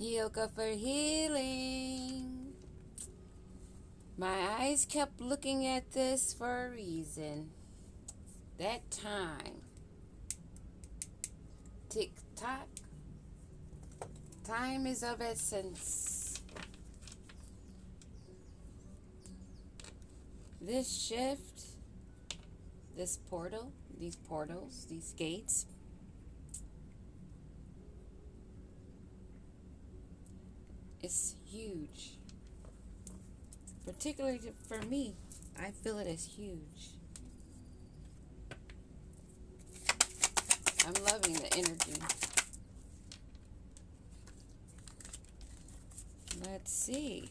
Yoga for healing. My eyes kept looking at this for a reason. That time. Tick tock. Time is of essence. This shift, this portal, these portals, these gates, is huge. Particularly for me, I feel it as huge. I'm loving the energy. Let's see.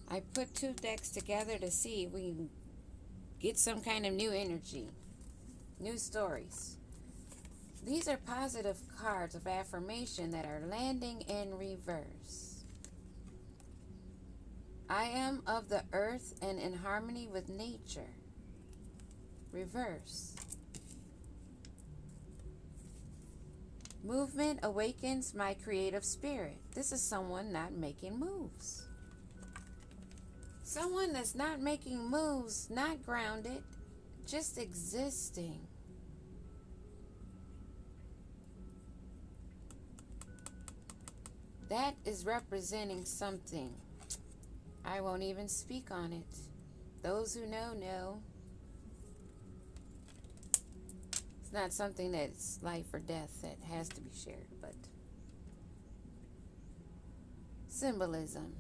I put two decks together to see if we can get some kind of new energy, new stories. These are positive cards of affirmation that are landing in reverse. I am of the earth and in harmony with nature. Reverse. Movement awakens my creative spirit. This is someone not making moves. Someone that's not making moves, not grounded, just existing. That is representing something. I won't even speak on it. Those who know, know. It's not something that's life or death that has to be shared, but symbolism.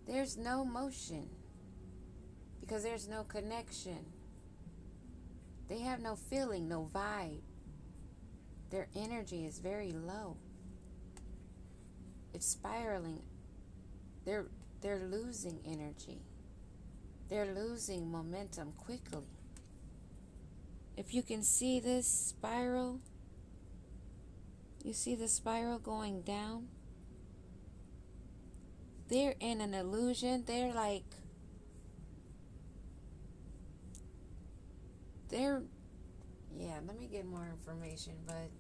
There's no motion because there's no connection. They have no feeling, no vibe. Their energy is very low. It's spiraling. They're losing energy. They're losing momentum quickly. If you can see this spiral, you see the spiral going down? They're in an illusion. Let me get more information, but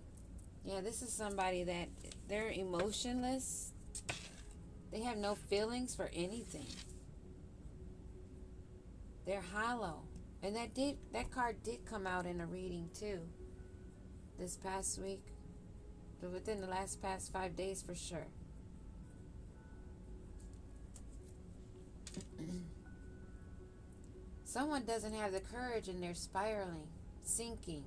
yeah, this is somebody that they're emotionless. They have no feelings for anything. They're hollow. And that card did come out in a reading too. This past week. Within the past 5 days for sure. Someone doesn't have the courage and they're spiraling, sinking.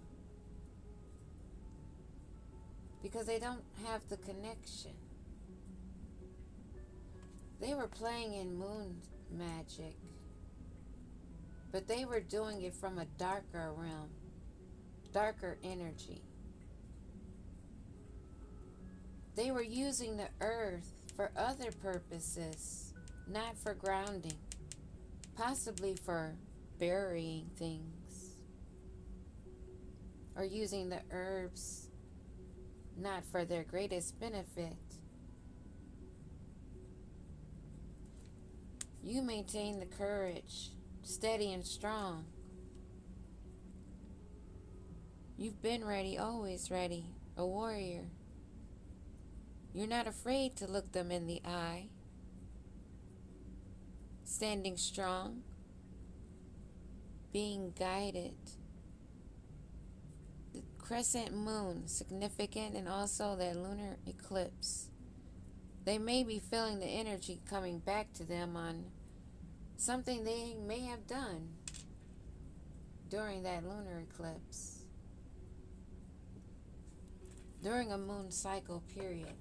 Because they don't have the connection. They were playing in moon magic. But they were doing it from a darker realm, darker energy. They were using the earth for other purposes, not for grounding, possibly for burying things, or using the herbs not for their greatest benefit. You maintain the courage, steady and strong. You've been ready, always ready, a warrior. You're not afraid to look them in the eye. Standing strong, being guided. The crescent moon, significant, and also that lunar eclipse. They may be feeling the energy coming back to them on something they may have done during that lunar eclipse, during a moon cycle period.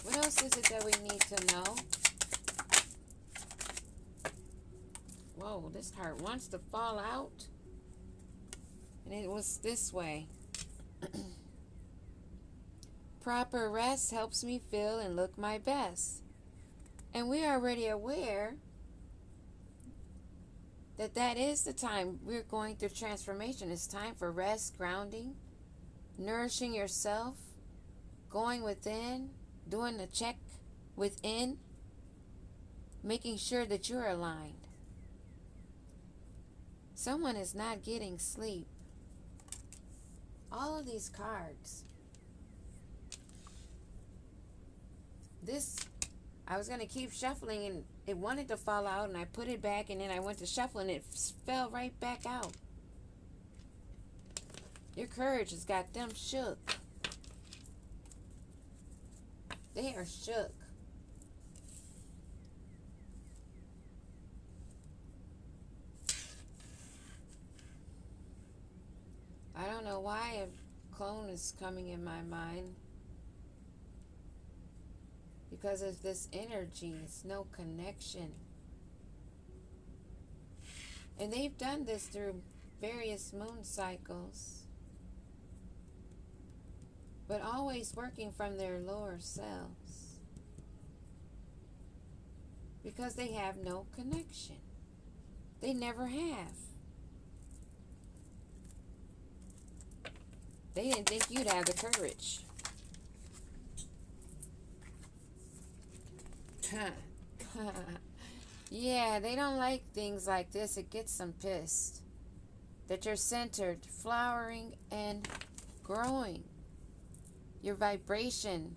What else is it that we need to know? Whoa, this card wants to fall out. And it was this way. Proper rest helps me feel and look my best. And we are already aware that is the time we're going through transformation. It's time for rest, grounding, nourishing yourself, going within, doing the check within, making sure that you're aligned. Someone is not getting sleep. All of these cards. This, I was going to keep shuffling and it wanted to fall out and I put it back and then I went to shuffle and it fell right back out. Your courage has got them shook. They are shook. I don't know why a clone is coming in my mind. Because of this energy, it's no connection. And they've done this through various moon cycles. But always working from their lower selves. Because they have no connection. They never have. They didn't think you'd have the courage. Yeah, they don't like things like this. It gets them pissed. That you're centered, flowering, and growing. Your vibration.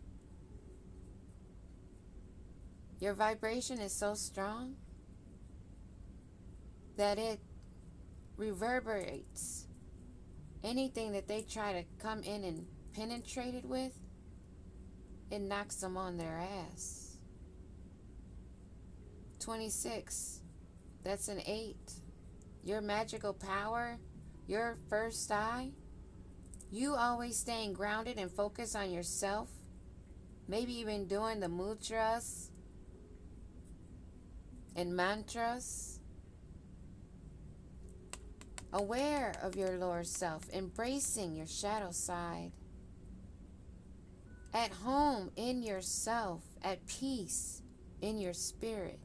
Your vibration is so strong that it reverberates. Anything that they try to come in and penetrate it with, it knocks them on their ass. 26, that's an 8. Your magical power, your first eye, you always staying grounded and focused on yourself, maybe even doing the mudras and mantras, aware of your lower self, embracing your shadow side, at home in yourself, at peace in your spirit.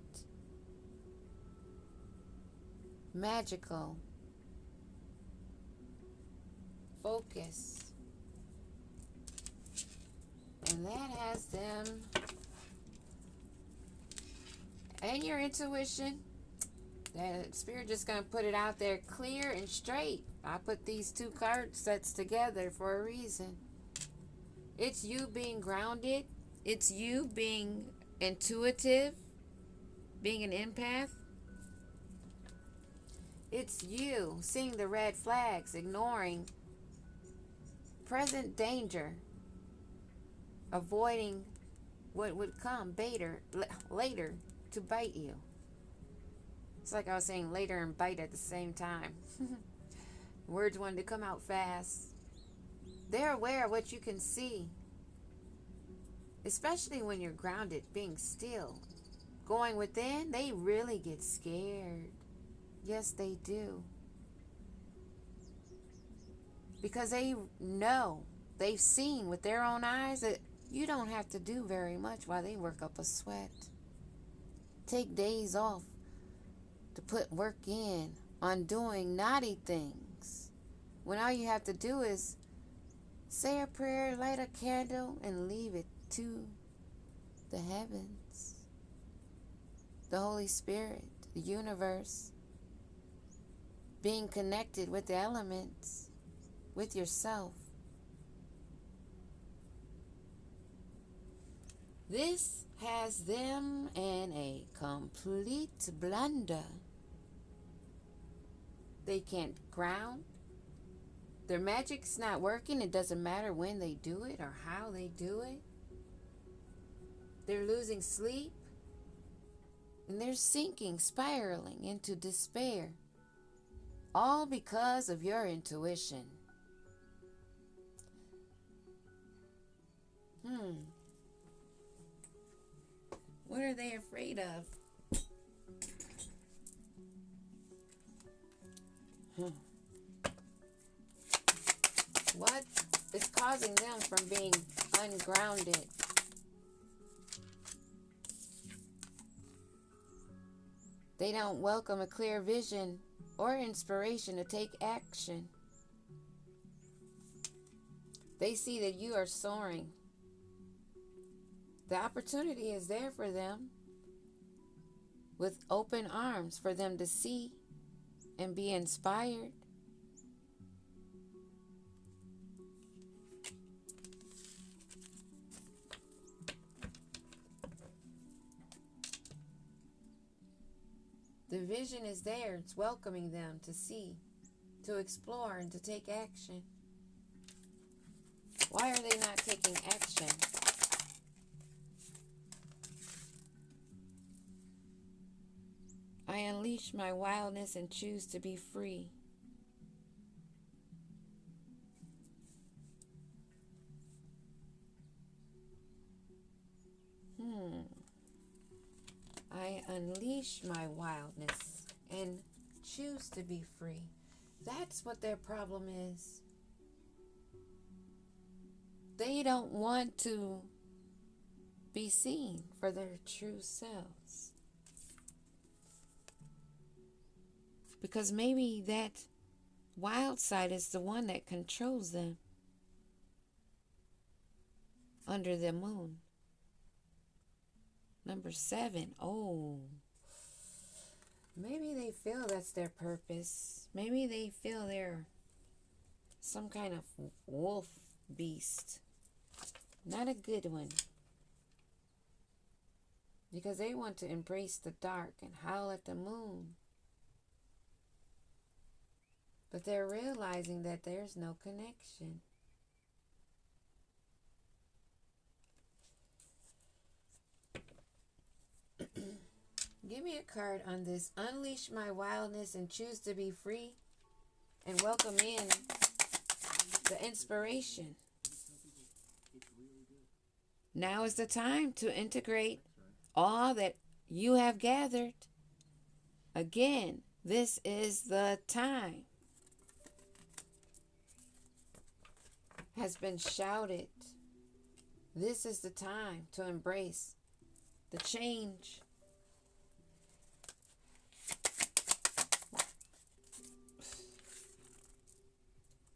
Magical. Focus. And that has them. And your intuition. That spirit just going to put it out there clear and straight. I put these two card sets together for a reason. It's you being grounded. It's you being intuitive. Being an empath. It's you seeing the red flags, ignoring present danger, avoiding what would come later to bite you. It's like I was saying later and bite at the same time. Words wanted to come out fast. They're aware of what you can see, especially when you're grounded, being still. Going within, they really get scared. Yes, they do. Because they know, they've seen with their own eyes that you don't have to do very much while they work up a sweat. Take days off to put work in on doing naughty things. When all you have to do is say a prayer, light a candle, and leave it to the heavens, the Holy Spirit, the universe. Being connected with the elements, with yourself. This has them in a complete blunder. They can't ground. Their magic's not working. It doesn't matter when they do it or how they do it. They're losing sleep. And they're sinking, spiraling into despair. All because of your intuition. What are they afraid of? What is causing them from being ungrounded? They don't welcome a clear vision or inspiration to take action. They see that you are soaring. The opportunity is there for them with open arms for them to see and be inspired. vision is there. It's welcoming them to see, to explore, and to take action. Why are they not taking action? I unleash my wildness and choose to be free. I unleash my wildness and choose to be free. That's what their problem is. They don't want to be seen for their true selves. Because maybe that wild side is the one that controls them under the moon. Number 7. Oh, maybe they feel that's their purpose. Maybe they feel they're some kind of wolf beast. Not a good one. Because they want to embrace the dark and howl at the moon. But they're realizing that there's no connection. Give me a card on this. Unleash my wildness and choose to be free. And welcome in the inspiration. Now is the time to integrate all that you have gathered. Again, this is the time. Has been shouted. This is the time to embrace the change.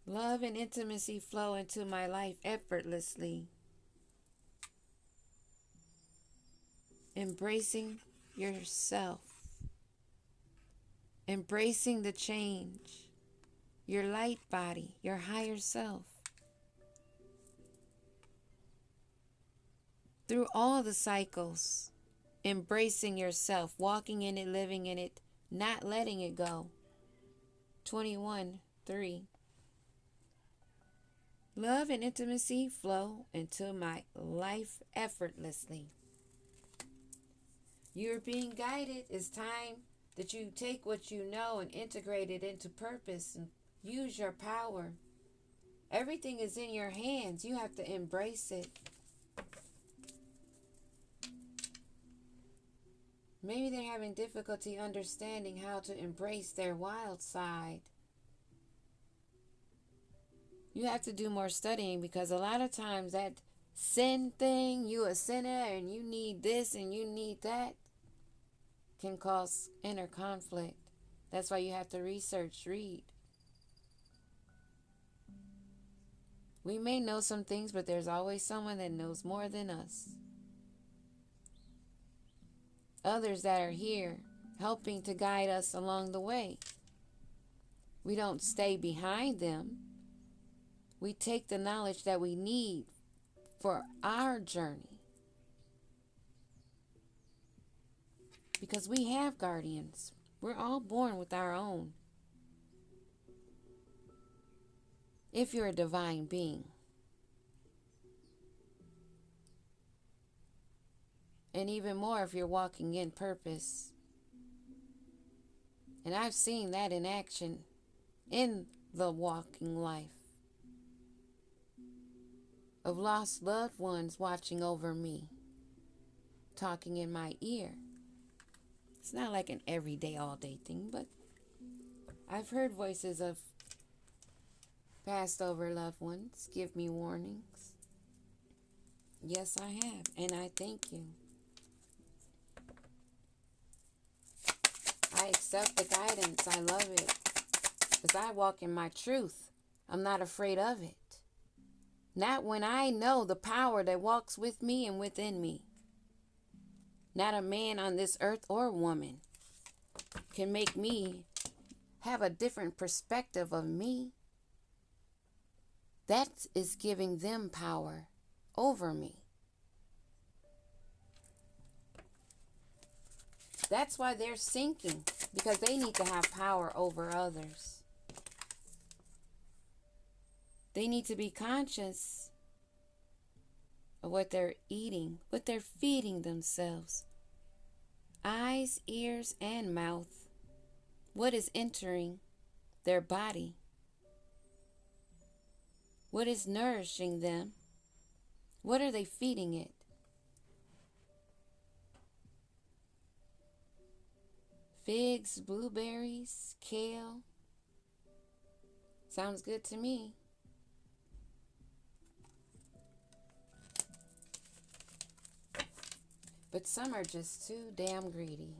Love and intimacy flow into my life effortlessly. Embracing yourself. Embracing the change. Your light body, your higher self. Through all the cycles, embracing yourself, walking in it, living in it, not letting it go. 21:3. Love and intimacy flow into my life effortlessly. You're being guided. It's time that you take what you know and integrate it into purpose and use your power. Everything is in your hands. You have to embrace it. Maybe they're having difficulty understanding how to embrace their wild side. You have to do more studying, because a lot of times that sin thing, you a sinner and you need this and you need that, can cause inner conflict. That's why you have to research, read. We may know some things, but there's always someone that knows more than us. Others that are here helping to guide us along the way. We don't stay behind them. We take the knowledge that we need for our journey. Because we have guardians. We're all born with our own. If you're a divine being. And even more if you're walking in purpose. And I've seen that in action in the walking life. Of lost loved ones watching over me. Talking in my ear. It's not like an everyday, all day thing, but I've heard voices of passed over loved ones give me warnings. Yes, I have, and I thank you. I accept the guidance. I love it. Because I walk in my truth. I'm not afraid of it. Not when I know the power that walks with me and within me. Not a man on this earth or woman can make me have a different perspective of me. That is giving them power over me. That's why they're sinking, because they need to have power over others. They need to be conscious of what they're eating, what they're feeding themselves. Eyes, ears, and mouth. What is entering their body? What is nourishing them? What are they feeding it? Figs, blueberries, kale. Sounds good to me. But some are just too damn greedy.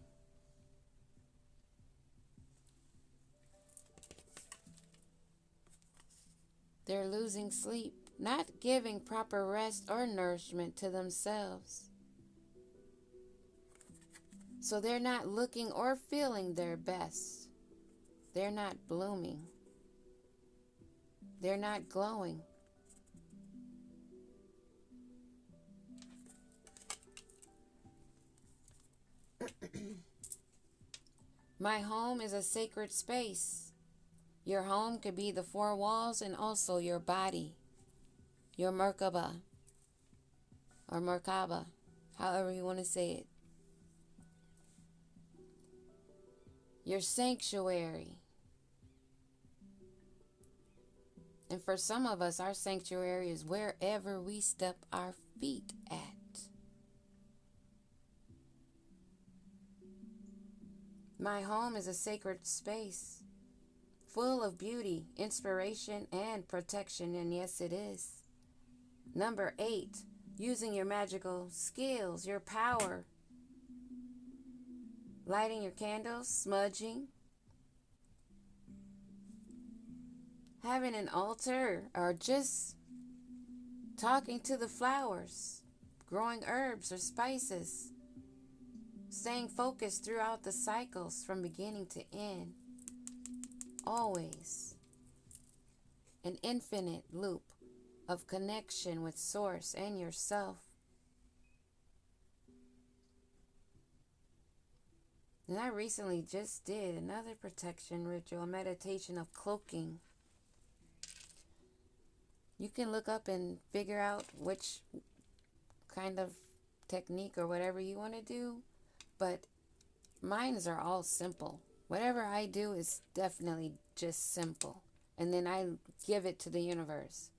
They're losing sleep, not giving proper rest or nourishment to themselves. So they're not looking or feeling their best. They're not blooming. They're not glowing. My home is a sacred space. Your home could be the four walls and also your body, your Merkaba or Merkaba, however you want to say it. Your sanctuary. And for some of us, our sanctuary is wherever we step our feet at. My home is a sacred space, full of beauty, inspiration, and protection, and yes, it is. Number 8, using your magical skills, your power. Lighting your candles, smudging, having an altar, or just talking to the flowers, growing herbs or spices, staying focused throughout the cycles from beginning to end. Always an infinite loop of connection with Source and yourself. And I recently just did another protection ritual, a meditation of cloaking. You can look up and figure out which kind of technique or whatever you want to do, but mines are all simple. Whatever I do is definitely just simple, and then I give it to the universe.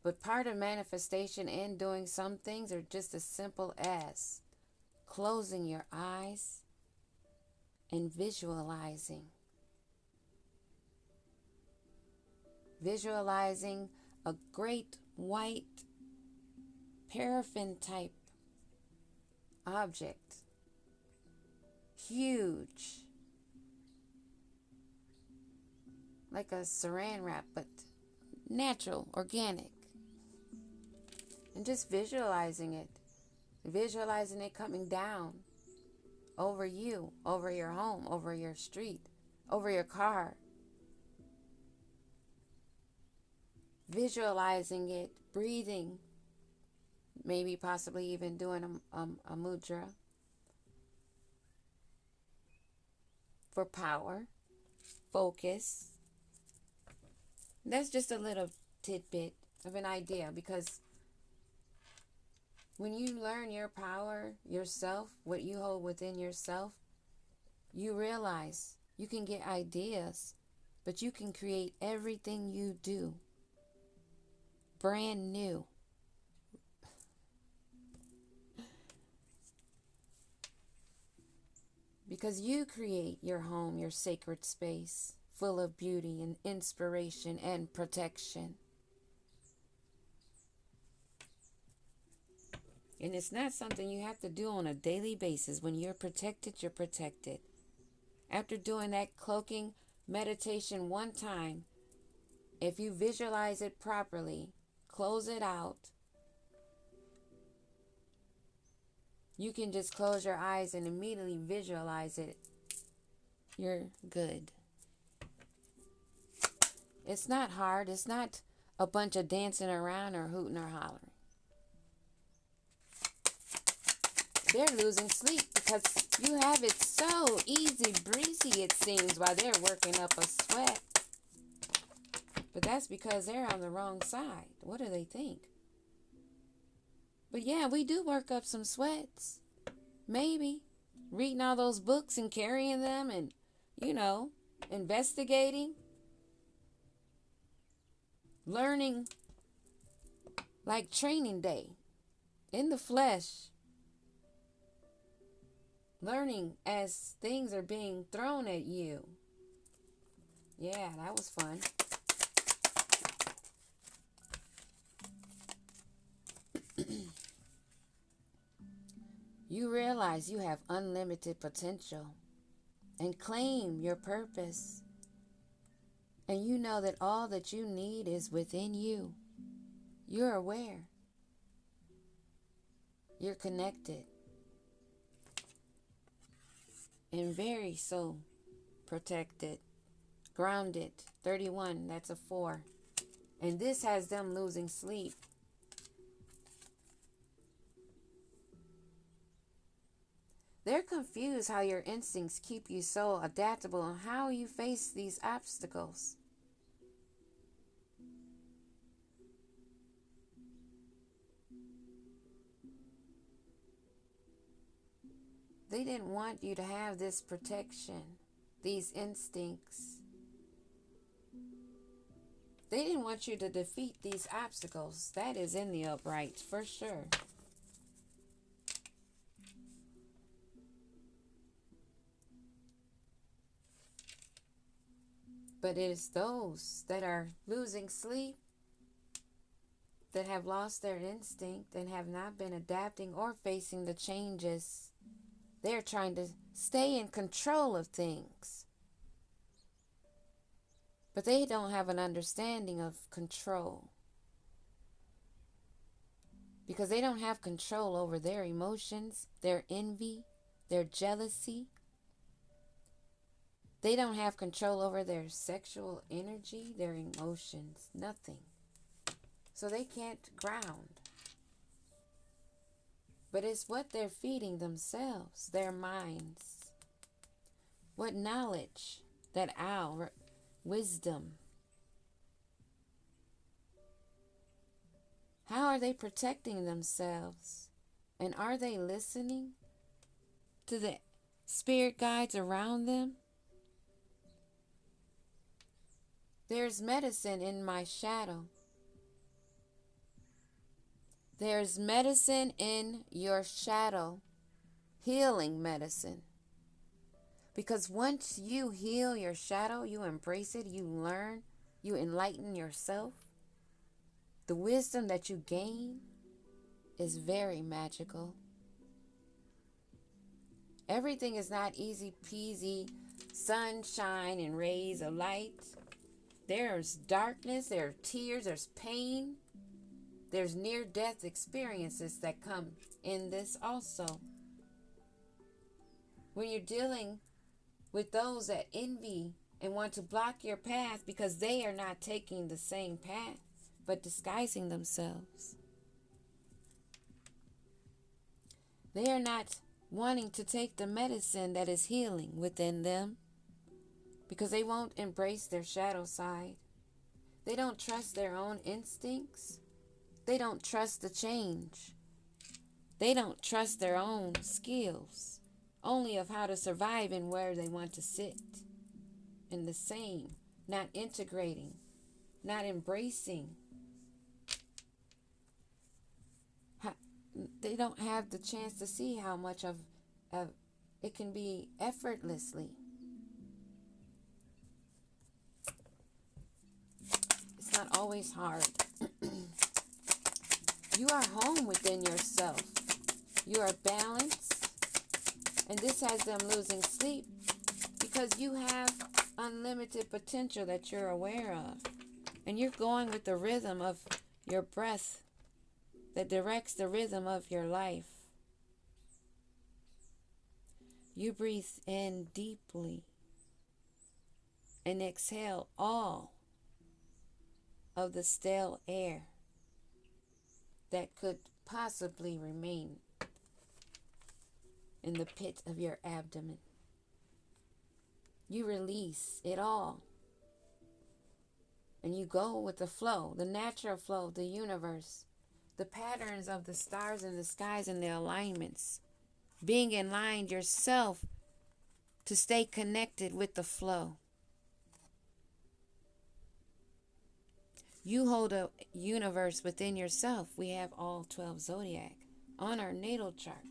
But part of manifestation and doing some things are just as simple as closing your eyes and visualizing a great white paraffin type object, huge, like a saran wrap, but natural, organic, and just visualizing it coming down over you, over your home, over your street, over your car. Visualizing it, breathing, maybe possibly even doing a mudra for power, focus. That's just a little tidbit of an idea, because when you learn your power, yourself, what you hold within yourself, you realize you can get ideas, but you can create everything you do brand new. Because you create your home, your sacred space, full of beauty and inspiration and protection. And it's not something you have to do on a daily basis. When you're protected, you're protected. After doing that cloaking meditation one time, if you visualize it properly, close it out, you can just close your eyes and immediately visualize it. You're good. It's not hard. It's not a bunch of dancing around or hooting or hollering. They're losing sleep because you have it so easy breezy, it seems, while they're working up a sweat. But that's because they're on the wrong side. What do they think? But yeah, we do work up some sweats. Maybe. Reading all those books and carrying them and, investigating. Learning like training day in the flesh. Learning as things are being thrown at you. Yeah, that was fun. You realize you have unlimited potential and claim your purpose. And you know that all that you need is within you. You're aware. You're connected. And very so protected. Grounded. 31, that's a 4. And this has them losing sleep. They're confused how your instincts keep you so adaptable and how you face these obstacles. They didn't want you to have this protection, these instincts. They didn't want you to defeat these obstacles. That is in the upright, for sure. But it is those that are losing sleep, that have lost their instinct and have not been adapting or facing the changes. They're trying to stay in control of things. But they don't have an understanding of control. Because they don't have control over their emotions, their envy, their jealousy. They don't have control over their sexual energy, their emotions, nothing. So they can't ground. But it's what they're feeding themselves, their minds. What knowledge, that wisdom. How are they protecting themselves? And are they listening to the spirit guides around them? There's medicine in my shadow. There's medicine in your shadow. Healing medicine. Because once you heal your shadow, you embrace it, you learn, you enlighten yourself. The wisdom that you gain is very magical. Everything is not easy peasy, sunshine and rays of light. There's darkness, there are tears, there's pain. There's near-death experiences that come in this also. When you're dealing with those that envy and want to block your path because they are not taking the same path, but disguising themselves. They are not wanting to take the medicine that is healing within them because they won't embrace their shadow side. They don't trust their own instincts. They don't trust the change. They don't trust their own skills, only of how to survive and where they want to sit. In the same, not integrating, not embracing. They don't have the chance to see how much of it can be effortlessly. It's not always hard. You are home within yourself. You are balanced. And this has them losing sleep because you have unlimited potential that you're aware of. And you're going with the rhythm of your breath that directs the rhythm of your life. You breathe in deeply and exhale all of the stale air that could possibly remain in the pit of your abdomen. You release it all. And you go with the flow, the natural flow of the universe, the patterns of the stars and the skies and the alignments. Being in line yourself to stay connected with the flow. You hold a universe within yourself. We have all 12 zodiac on our natal chart.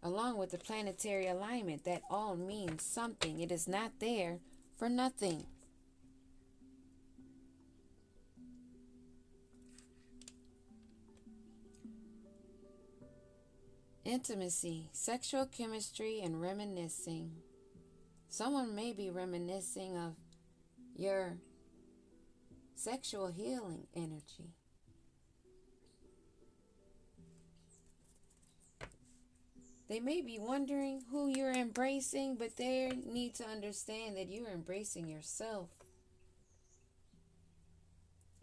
Along with the planetary alignment, that all means something. It is not there for nothing. Intimacy, sexual chemistry, and reminiscing. Someone may be reminiscing of your sexual healing energy. They may be wondering who you're embracing, but they need to understand that you're embracing yourself.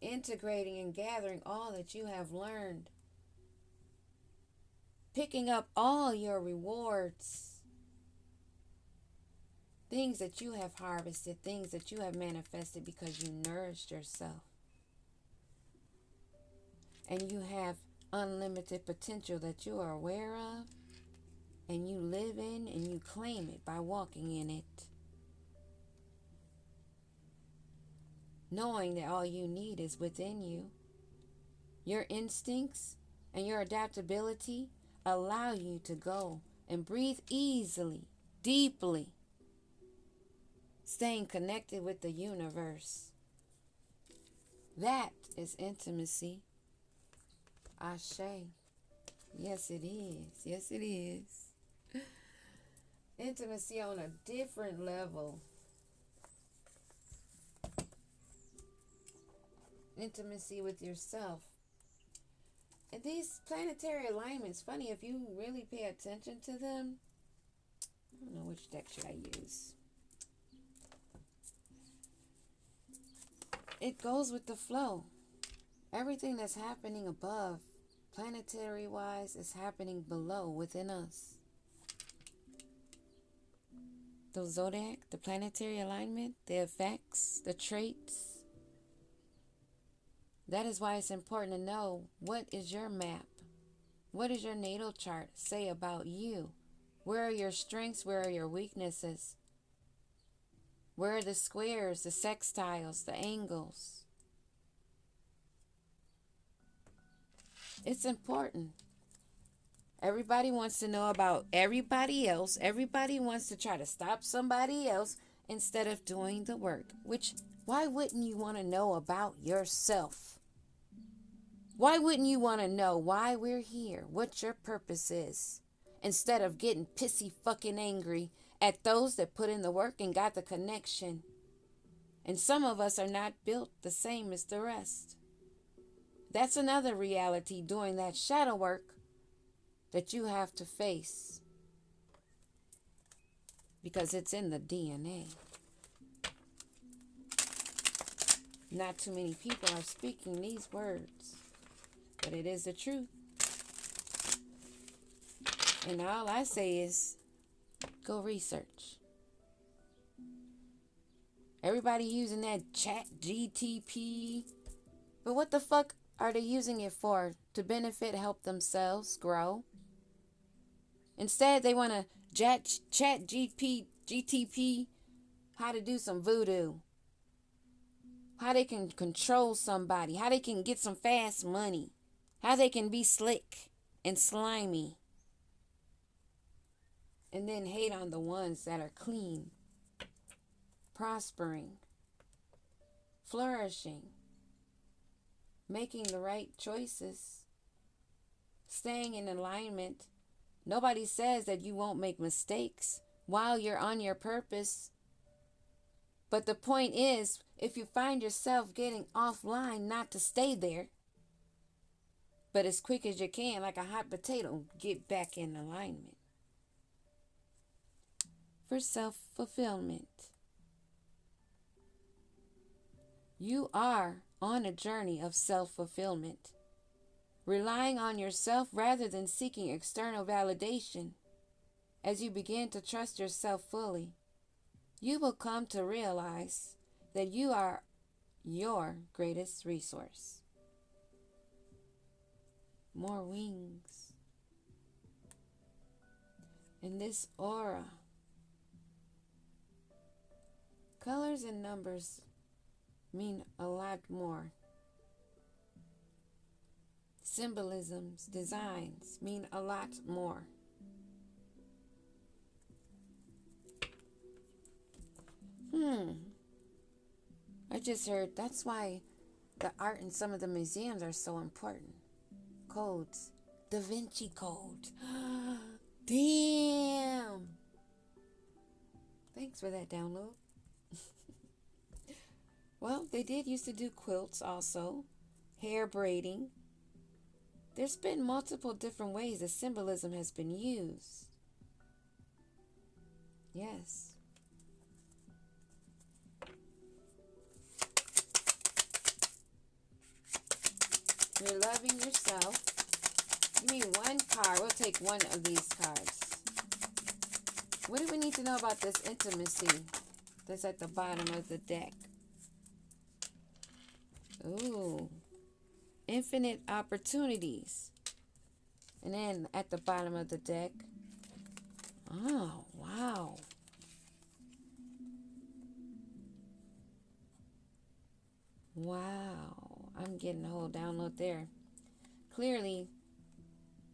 Integrating and gathering all that you have learned. Picking up all your rewards. Things that you have harvested, things that you have manifested because you nourished yourself. And you have unlimited potential that you are aware of, and you live in and you claim it by walking in it. Knowing that all you need is within you. Your instincts and your adaptability allow you to go and breathe easily, deeply, staying connected with the universe. That is intimacy. Ashe. Yes, it is. Yes, it is. Intimacy on a different level. Intimacy with yourself. And these planetary alignments, funny, if you really pay attention to them, I don't know which deck should I use. It goes with the flow. Everything that's happening above, planetary-wise, is happening below within us. The zodiac, the planetary alignment, the effects, the traits. That is why it's important to know, what is your map? What does your natal chart say about you? Where are your strengths? Where are your weaknesses? Where are the squares, the sextiles, the angles? It's important. Everybody wants to know about everybody else. Everybody wants to try to stop somebody else instead of doing the work. Which, why wouldn't you want to know about yourself? Why wouldn't you want to know why we're here? What your purpose is? Instead of getting pissy fucking angry at those that put in the work and got the connection. And some of us are not built the same as the rest. That's another reality, doing that shadow work that you have to face. Because it's in the DNA. Not too many people are speaking these words. But it is the truth. And all I say is, go research. Everybody using that chat GTP. But what the fuck are they using it for? To benefit, help themselves grow? Instead, they want to chat GTP how to do some voodoo. How they can control somebody. How they can get some fast money. How they can be slick and slimy. And then hate on the ones that are clean, prospering, flourishing, making the right choices, staying in alignment. Nobody says that you won't make mistakes while you're on your purpose. But the point is, if you find yourself getting offline, not to stay there, but as quick as you can, like a hot potato, get back in alignment. For self-fulfillment. You are on a journey of self-fulfillment, relying on yourself rather than seeking external validation. as you begin to trust yourself fully, you will come to realize that you are your greatest resource. More wings. In this aura, colors and numbers mean a lot more. Symbolisms, designs mean a lot more. I just heard that's why the art in some of the museums are so important. Codes. Da Vinci Code. Damn. Thanks for that download. Well, they did used to do quilts also. Hair braiding. There's been multiple different ways the symbolism has been used. Yes. You're loving yourself. Give me one card. We'll take one of these cards. What do we need to know about this intimacy that's at the bottom of the deck? Ooh. Infinite opportunities. And then at the bottom of the deck. Oh, wow. Wow. I'm getting a whole download there. Clearly,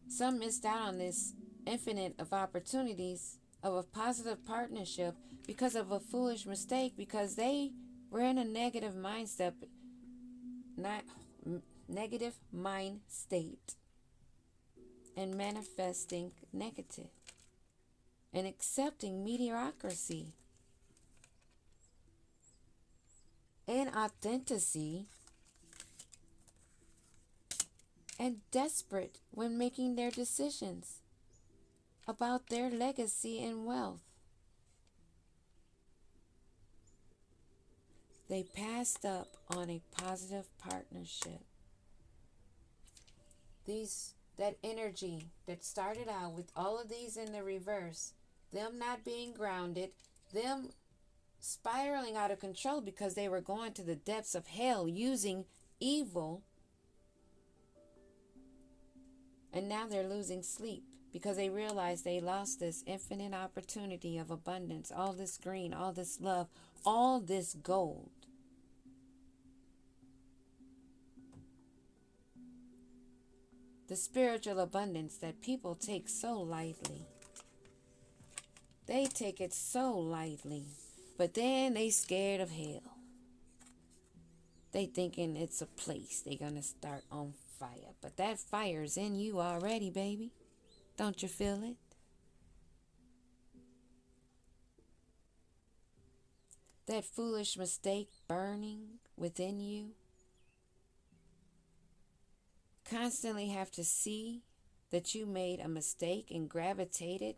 some missed out on this infinite of opportunities of a positive partnership because of a foolish mistake, because they were in a negative mindset, negative mind state, and manifesting negative and accepting mediocrity and authenticity, and desperate when making their decisions about their legacy and wealth. They passed up on a positive partnership. That energy that started out with all of these in the reverse, them not being grounded, them spiraling out of control because they were going to the depths of hell using evil. And now they're losing sleep because they realize they lost this infinite opportunity of abundance, all this green, all this love, all this gold. The spiritual abundance that people take so lightly. They take it so lightly, but then they scared of hell. They thinking it's a place they're going to start on fire. But that fire's in you already, baby. Don't you feel it? That foolish mistake burning within you. Constantly have to see that you made a mistake and gravitated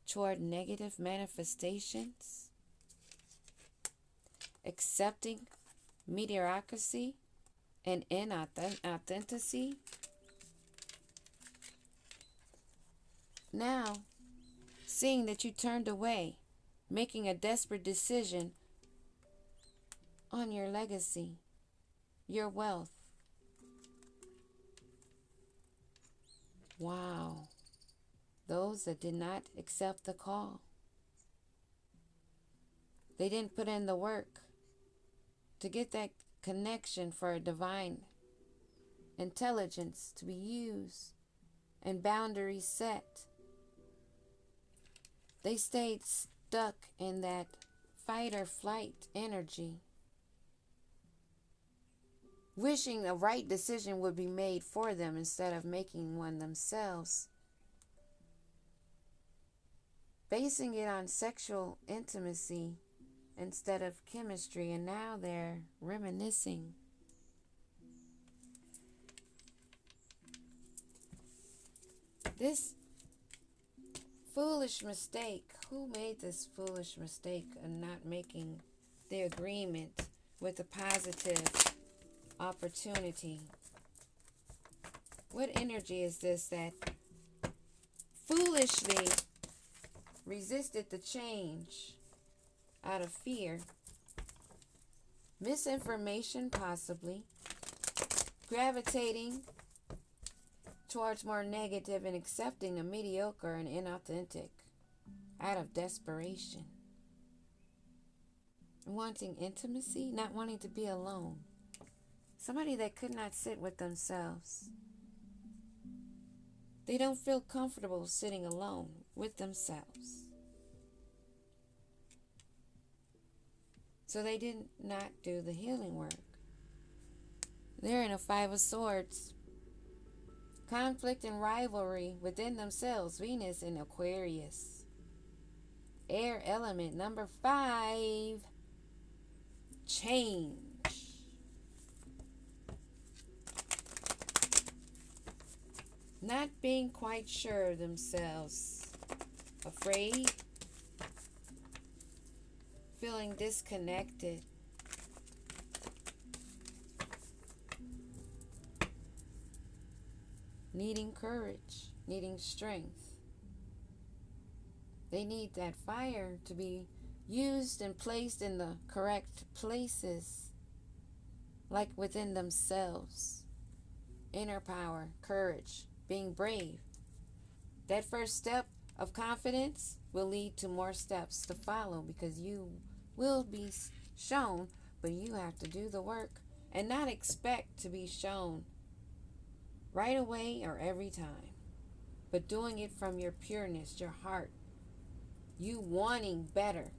toward negative manifestations. Accepting mediocrity and inauthenticity. Now, seeing that you turned away, making a desperate decision on your legacy, your wealth. Wow. Those that did not accept the call. They didn't put in the work to get that connection for a divine intelligence to be used and boundaries set. They stayed stuck in that fight or flight energy, wishing the right decision would be made for them instead of making one themselves, basing it on sexual intimacy instead of chemistry, and now they're reminiscing. This foolish mistake, who made this foolish mistake of not making the agreement with a positive opportunity? What energy is this that foolishly resisted the change out of fear, misinformation possibly, gravitating towards more negative and accepting the mediocre and inauthentic out of desperation. Wanting intimacy, not wanting to be alone. Somebody that could not sit with themselves. They don't feel comfortable sitting alone with themselves. So they did not do the healing work. They're in a Five of Swords. Conflict and rivalry within themselves. Venus in Aquarius. Air element number 5. Change. Not being quite sure of themselves. Afraid. Feeling disconnected. Needing courage. Needing strength. They need that fire to be used and placed in the correct places, like within themselves. Inner power, courage, being brave. That first step of confidence will lead to more steps to follow, because you will be shown, but you have to do the work and not expect to be shown right away or every time, but doing it from your pureness, your heart, you wanting better,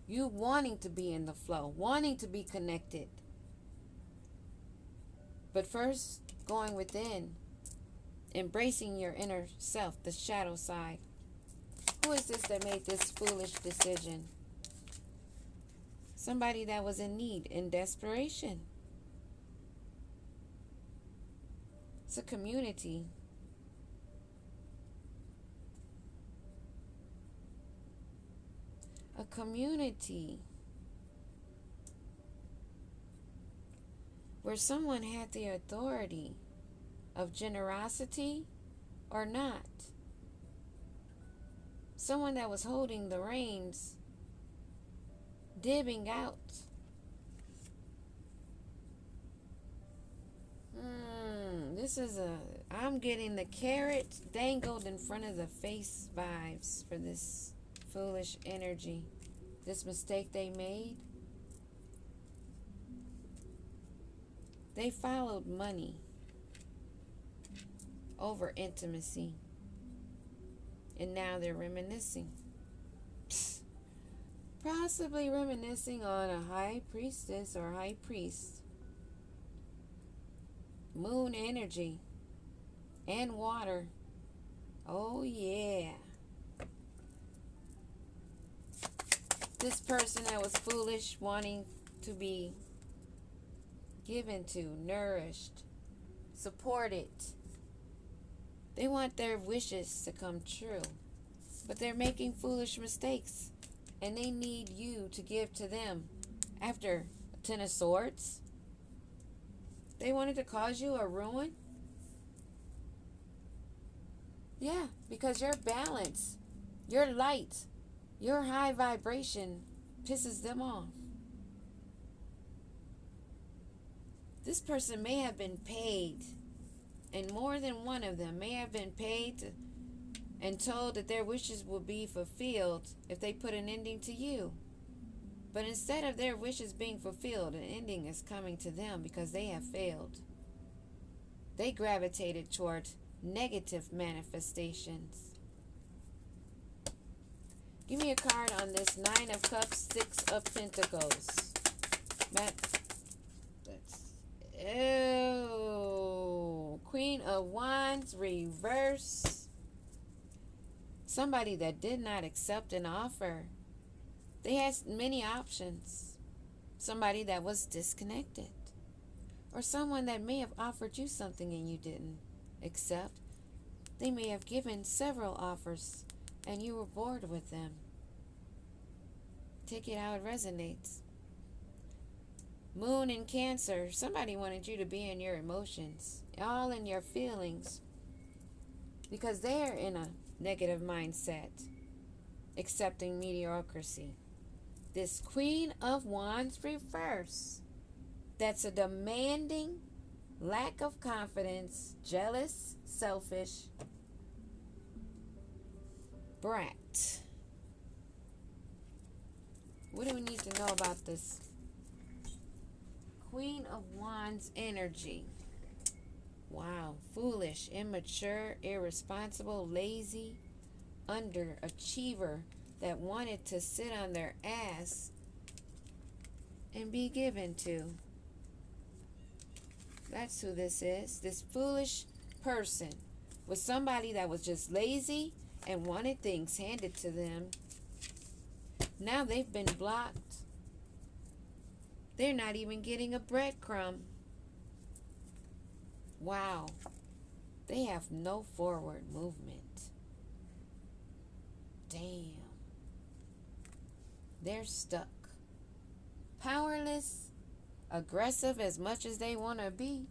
you wanting to be in the flow, wanting to be connected. But first, going within, embracing your inner self, the shadow side. Who is this that made this foolish decision? Somebody that was in need, in desperation. It's a community. A community where someone had the authority of generosity or not. Someone that was holding the reins, dibbing out. I'm getting the carrot dangled in front of the face vibes for this foolish energy. This mistake they made. They followed money over intimacy. And now they're reminiscing. Possibly reminiscing on a high priestess or high priest. Moon energy and water. Oh yeah. This person that was foolish, wanting to be given to, nourished, supported. They want their wishes to come true, but they're making foolish mistakes, and they need you to give to them. After Ten of Swords, they wanted to cause you a ruin. Yeah, because your balance, your light, your high vibration pisses them off. This person may have been paid, and more than one of them may have been paid and told that their wishes will be fulfilled if they put an ending to you. But instead of their wishes being fulfilled, an ending is coming to them because they have failed. They gravitated toward negative manifestations. Give me a card on this. 9 of Cups, 6 of Pentacles. Queen of Wands, reverse. Somebody that did not accept an offer. They had many options. Somebody that was disconnected. Or someone that may have offered you something and you didn't accept. They may have given several offers and you were bored with them. Take it how it resonates. Moon in Cancer. Somebody wanted you to be in your emotions, all in your feelings. because they're in a negative mindset, accepting mediocrity. This Queen of Wands reverse. That's a demanding, lack of confidence, jealous, selfish brat. What do we need to know about this Queen of Wands energy? Wow. Foolish, immature, irresponsible, lazy, underachiever that wanted to sit on their ass and be given to. That's who this is. This foolish person was somebody that was just lazy and wanted things handed to them. Now they've been blocked. They're not even getting a breadcrumb. Wow. They have no forward movement. Damn. They're stuck. Powerless, aggressive as much as they want to be.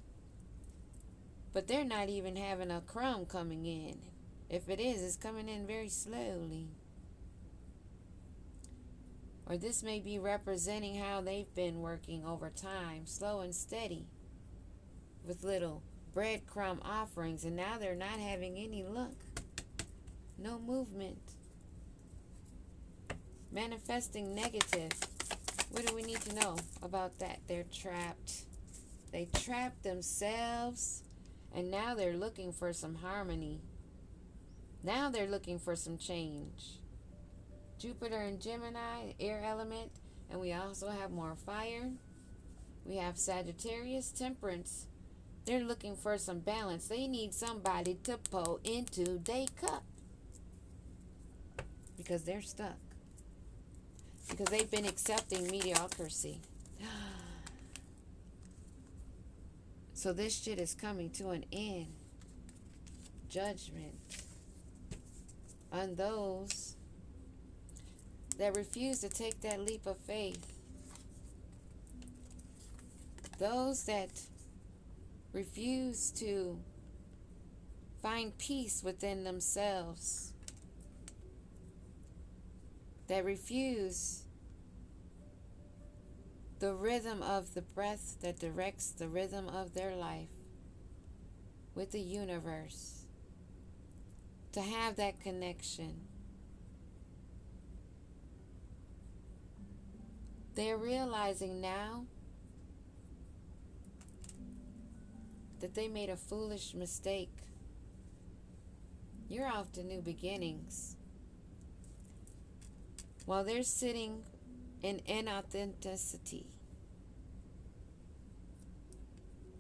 But they're not even having a crumb coming in. If it is, it's coming in very slowly. Or this may be representing how they've been working over time, slow and steady, with little breadcrumb offerings, and now they're not having any luck. No movement. Manifesting negative. What do we need to know about that? They're trapped. They trapped themselves, and now they're looking for some harmony. Now they're looking for some change. Jupiter and Gemini, air element, and we also have more fire. We have Sagittarius, Temperance. They're looking for some balance. They need somebody to pour into their cup because they're stuck. Because they've been accepting mediocrity. So this shit is coming to an end. Judgment on those that refuse to take that leap of faith. Those that refuse to find peace within themselves. That refuse the rhythm of the breath that directs the rhythm of their life with the universe. To have that connection. They're realizing now that they made a foolish mistake. You're off to new beginnings. While they're sitting in inauthenticity,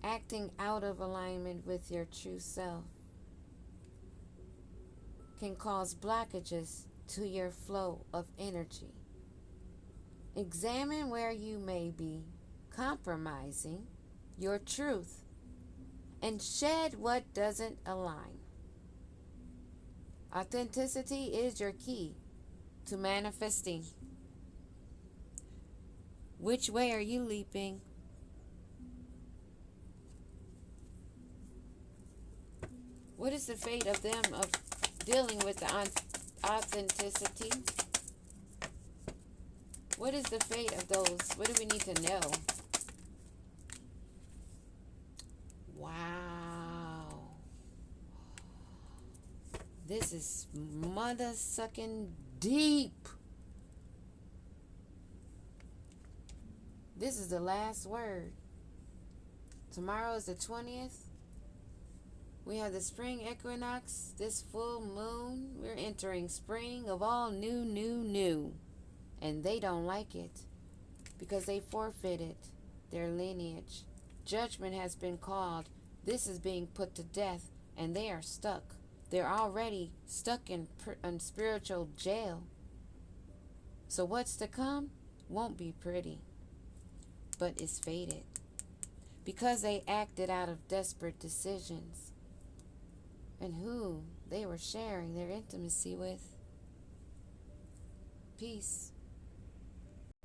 acting out of alignment with your true self, can cause blockages to your flow of energy. Examine where you may be compromising your truth and shed what doesn't align. Authenticity is your key to manifesting. Which way are you leaping? What is the fate of them of dealing with the authenticity? What is the fate of those? What do we need to know? Wow. This is mother sucking deep. This is the last word. Tomorrow is the 20th. We have the spring equinox, this full moon. We're entering spring of all new. And they don't like it because they forfeited their lineage. Judgment has been called. This is being put to death, and they are stuck. They're already stuck in spiritual jail. So what's to come won't be pretty, but it's fated because they acted out of desperate decisions and who they were sharing their intimacy with. Peace.